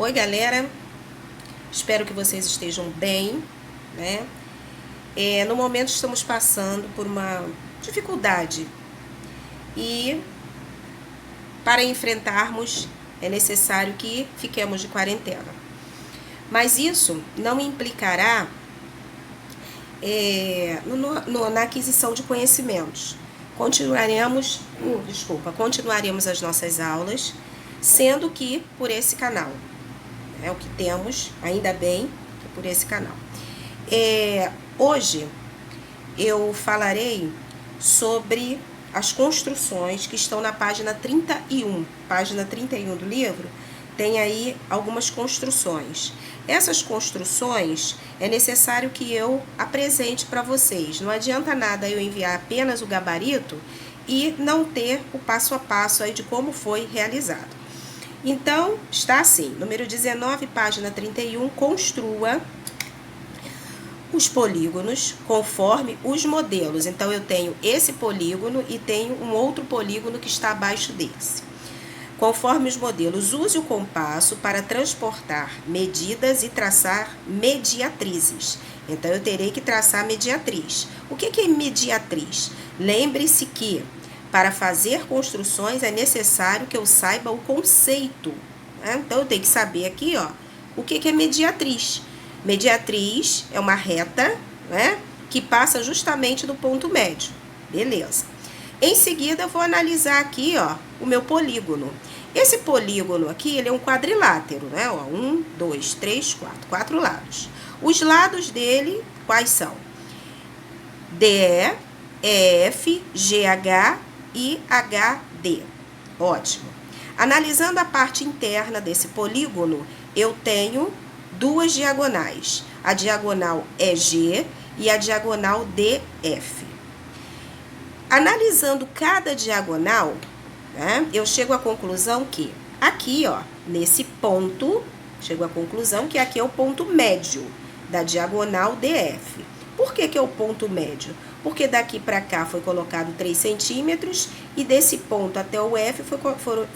Oi, galera, espero que vocês estejam bem, né? No momento estamos passando por uma dificuldade e para enfrentarmos é necessário que fiquemos de quarentena. Mas isso não implicará na aquisição de conhecimentos. Continuaremos as nossas aulas, sendo que por esse canal. É o que temos, ainda bem, que por esse canal. Hoje eu falarei sobre as construções que estão na página 31. Página 31 do livro tem aí algumas construções. Essas construções é necessário que eu apresente para vocês. Não adianta nada eu enviar apenas o gabarito e não ter o passo a passo aí de como foi realizado. Então, está assim, número 19, página 31, construa os polígonos conforme os modelos. Então, eu tenho esse polígono e tenho um outro polígono que está abaixo desse. Conforme os modelos, use o compasso para transportar medidas e traçar mediatrizes. Então, eu terei que traçar mediatriz. O que é mediatriz? Lembre-se que para fazer construções é necessário que eu saiba o conceito, né? Então, eu tenho que saber aqui, ó, o que é mediatriz. Mediatriz é uma reta, né, que passa justamente do ponto médio. Beleza. Em seguida, eu vou analisar aqui, ó, o meu polígono. Esse polígono aqui, ele é um quadrilátero, né? Ó, 1, 2, 3, 4. 4 lados. Os lados dele, quais são? DE, EF, GH e HD. Ótimo. Analisando a parte interna desse polígono, eu tenho duas diagonais. A diagonal EG e a diagonal DF. Analisando cada diagonal, né, eu chego à conclusão que aqui, ó, nesse ponto, chego à conclusão que aqui é o ponto médio da diagonal DF. Por que é o ponto médio? Porque daqui para cá foi colocado 3 centímetros e desse ponto até o F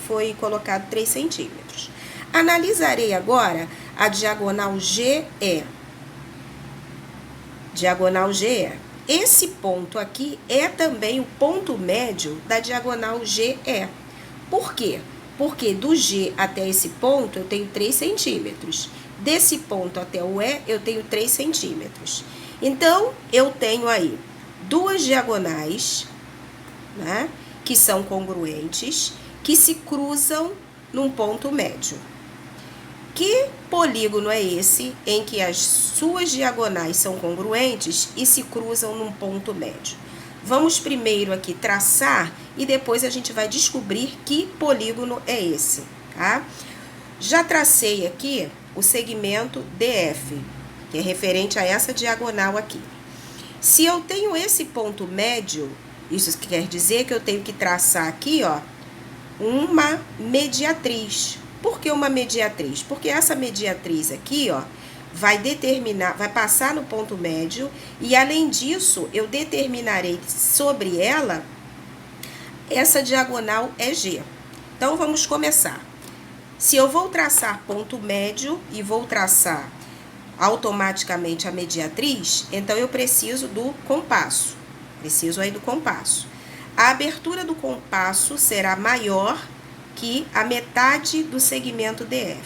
foi colocado 3 centímetros. Analisarei agora a diagonal GE. Diagonal GE. Esse ponto aqui é também o ponto médio da diagonal GE. Por quê? Porque do G até esse ponto eu tenho 3 centímetros. Desse ponto até o E eu tenho 3 centímetros. Então, eu tenho aí duas diagonais, né, que são congruentes, que se cruzam num ponto médio. Que polígono é esse em que as suas diagonais são congruentes e se cruzam num ponto médio? Vamos primeiro aqui traçar e depois a gente vai descobrir que polígono é esse, tá? Já tracei aqui o segmento DF, que é referente a essa diagonal aqui. Se eu tenho esse ponto médio, isso quer dizer que eu tenho que traçar aqui, ó, uma mediatriz. Por que uma mediatriz? Porque essa mediatriz aqui, ó, vai passar no ponto médio e, além disso, eu determinarei sobre ela essa diagonal EG. Então, vamos começar. Se eu vou traçar ponto médio e vou traçar automaticamente a mediatriz, então eu preciso do compasso. Preciso aí do compasso. A abertura do compasso será maior que a metade do segmento DF.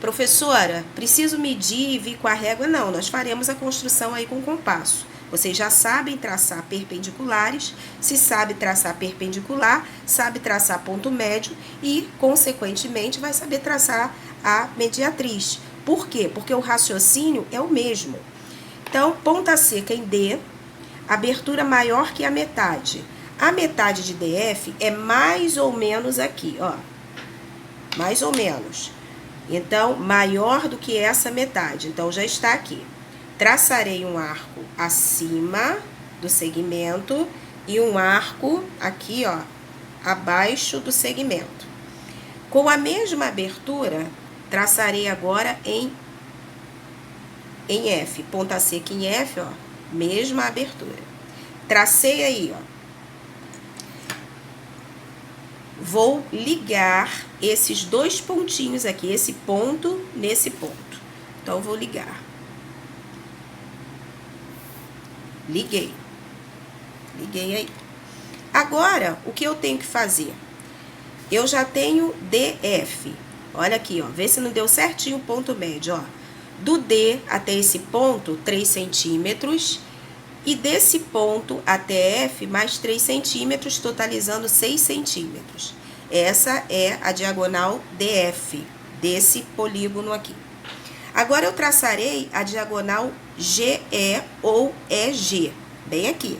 Professora, preciso medir e vir com a régua? Não, nós faremos a construção aí com o compasso. Vocês já sabem traçar perpendiculares, se sabe traçar perpendicular, sabe traçar ponto médio e, consequentemente, vai saber traçar a mediatriz. Por quê? Porque o raciocínio é o mesmo. Então, ponta seca em D, abertura maior que a metade. A metade de DF é mais ou menos aqui, ó. Mais ou menos. Então, maior do que essa metade. Então, já está aqui. Traçarei um arco acima do segmento e um arco aqui, ó, abaixo do segmento. Com a mesma abertura, traçarei agora em F. Ponta seca em F, ó, mesma abertura. Tracei aí, ó. vou ligar esses dois pontinhos aqui, esse ponto nesse ponto. Então, eu vou ligar. Liguei. Liguei aí. Agora, o que eu tenho que fazer? Eu já tenho DF. Olha aqui, ó. Vê se não deu certinho o ponto médio, ó. Do D até esse ponto, 3 centímetros. E desse ponto até F, mais 3 centímetros, totalizando 6 centímetros. Essa é a diagonal DF, desse polígono aqui. Agora, eu traçarei a diagonal GE ou EG, bem aqui.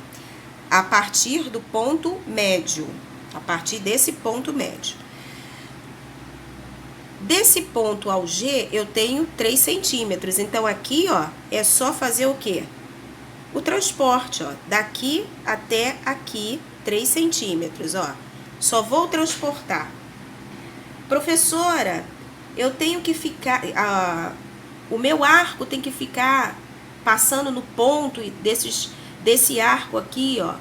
A partir do ponto médio, a partir desse ponto médio. Desse ponto ao G, eu tenho 3 centímetros. Então, aqui, ó, é só fazer o quê? O transporte, ó, daqui até aqui, 3 centímetros, ó. Só vou transportar. Professora, eu tenho que ficar... o meu arco tem que ficar passando no ponto desse arco aqui, ó.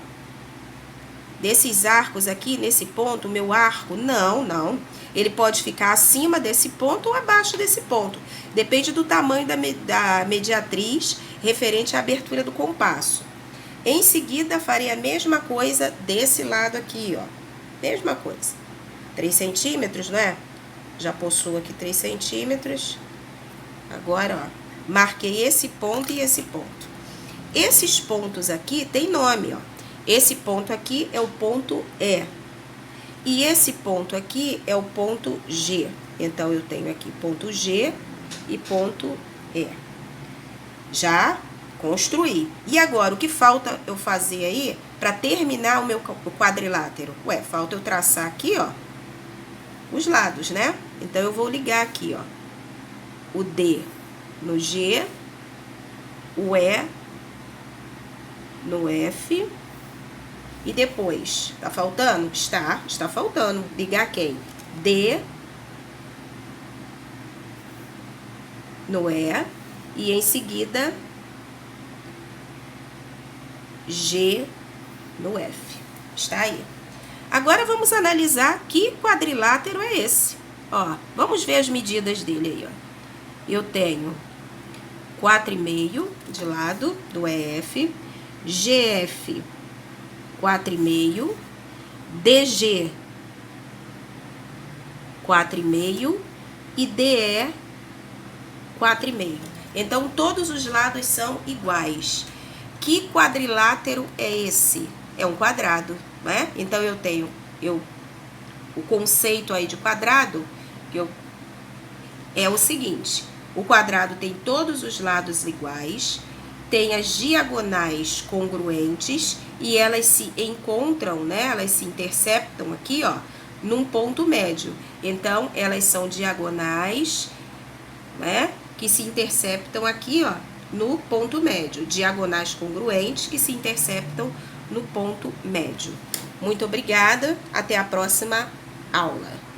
Desses arcos aqui, nesse ponto, o meu arco? Não, não. Ele pode ficar acima desse ponto ou abaixo desse ponto. Depende do tamanho da mediatriz referente à abertura do compasso. Em seguida, farei a mesma coisa desse lado aqui, ó. Mesma coisa. 3 centímetros, não é? Já possuo aqui 3 centímetros. Agora, ó, marquei esse ponto e esse ponto. Esses pontos aqui tem nome, ó. Esse ponto aqui é o ponto E. E esse ponto aqui é o ponto G. Então, eu tenho aqui ponto G e ponto E. Já construí. E agora, o que falta eu fazer aí para terminar o meu quadrilátero? Ué, falta eu traçar aqui, ó, os lados, né? Então, eu vou ligar aqui, ó, o D no G, o E no F. E depois, tá faltando? Está faltando. Ligar quem? D no E e em seguida G no F. Está aí. Agora vamos analisar que quadrilátero é esse. Ó, vamos ver as medidas dele aí, ó. Eu tenho 4,5 de lado do EF, GF 4,5, DG 4,5 e DE 4,5. Então, todos os lados são iguais. Que quadrilátero é esse? É um quadrado, né? Então, eu tenho o conceito aí de quadrado é o seguinte: o quadrado tem todos os lados iguais, tem as diagonais congruentes e elas se encontram, né? Elas se interceptam aqui, ó, num ponto médio. Então, elas são diagonais, né? Que se interceptam aqui, ó, no ponto médio. Diagonais congruentes que se interceptam no ponto médio. Muito obrigada. Até a próxima aula.